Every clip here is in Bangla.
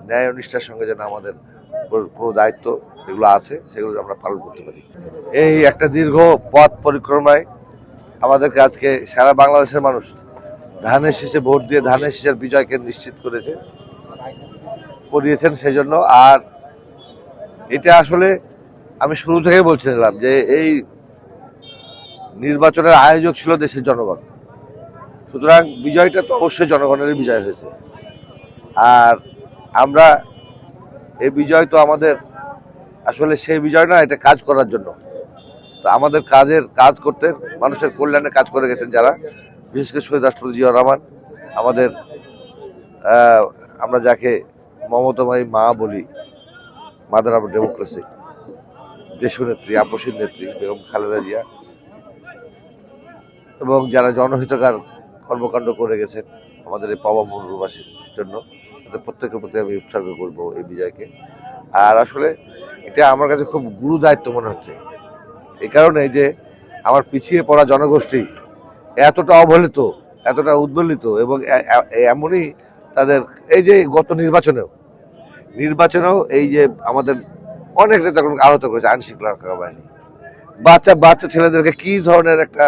ন্যায় ও নিষ্ঠার সঙ্গে যেন আমাদের কোনো দায়িত্ব যেগুলো আছে সেগুলো আমরা পালন করতে পারি। এই একটা দীর্ঘ পথ পরিক্রমায় আমাদেরকে আজকে সারা বাংলাদেশের মানুষ ধানের শীষে ভোট দিয়ে ধানের শীষের বিজয়কে নিশ্চিত করিয়েছেন সেই জন্য। আর এটা আসলে আমি শুরু থেকে বলছিলাম যে এই নির্বাচনের আয়োজক ছিল দেশের জনগণ, সুতরাং বিজয়টা তো অবশ্যই জনগণেরই বিজয় হয়েছে। আর আমরা এই বিজয় তো আমাদের আসলে সেই বিজয় না, এটা কাজ করার জন্য। তো আমাদের কাজ করতে মানুষের কল্যাণে কাজ করে গেছেন যারা, বিশেষ করে শহীদ রাষ্ট্রপতি জিয়াউর রহমান, আমাদের আমরা যাকে মমতাময়ী মা বলি, মাদার অফ ডেমোক্রেসি, দেশনেত্রী, আপসীর নেত্রী বেগম খালেদা জিয়া, এবং যারা জনহিতকার কর্মকাণ্ড করে গেছেন আমাদের এই পাওয়া মরুবাসীর জন্য, তাদের প্রত্যেকের প্রতি আমি উৎসর্গ করবো এই বিজয়কে। আর আসলে এটা আমার কাছে খুব গুরু দায়িত্ব মনে হচ্ছে, এই কারণে যে আমার পিছিয়ে পড়া জনগোষ্ঠী এতটা অবহেলিত, এতটা উদ্বেলিত, এবং এমনই তাদের এই যে গত নির্বাচনেও এই যে আমাদের অনেক নেতা আহত করেছে আইন শৃঙ্খলা রক্ষা বাহিনী, বাচ্চা ছেলেদেরকে কি ধরনের একটা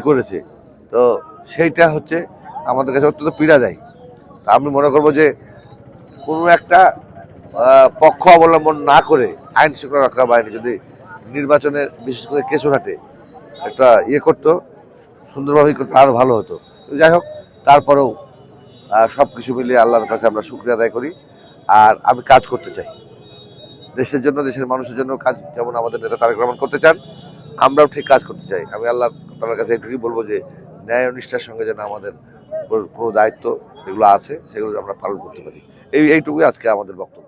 করেছে। তো সেইটা হচ্ছে আমাদের কাছে অত্যন্ত পীড়া দেয়। তা আমি মনে করবো যে কোনো একটা পক্ষ অবলম্বন না করে আইন শৃঙ্খলা রক্ষা বাহিনী যদি নির্বাচনে বিশেষ করে কেশরহাটে একটা করতো, সুন্দরভাবে করতে আরো ভালো হতো। যাই হোক, তারপরেও সব কিছু মিলিয়ে আল্লাহর কাছে আমরা শুকরিয়া আদায় করি। আর আমি কাজ করতে চাই দেশের জন্য, দেশের মানুষের জন্য কাজ, যেমন আমাদের নেতা তারেক রহমান করতে চান, আমরাও ঠিক কাজ করতে চাই। আমি আল্লাহ তাআলার কাছে এটুকুই বলবো যে ন্যায় ও নিষ্ঠার সঙ্গে যেন আমাদের কোনো দায়িত্ব যেগুলো আছে সেগুলো আমরা পালন করতে পারি। এইটুকুই আজকে আমাদের বক্তব্য।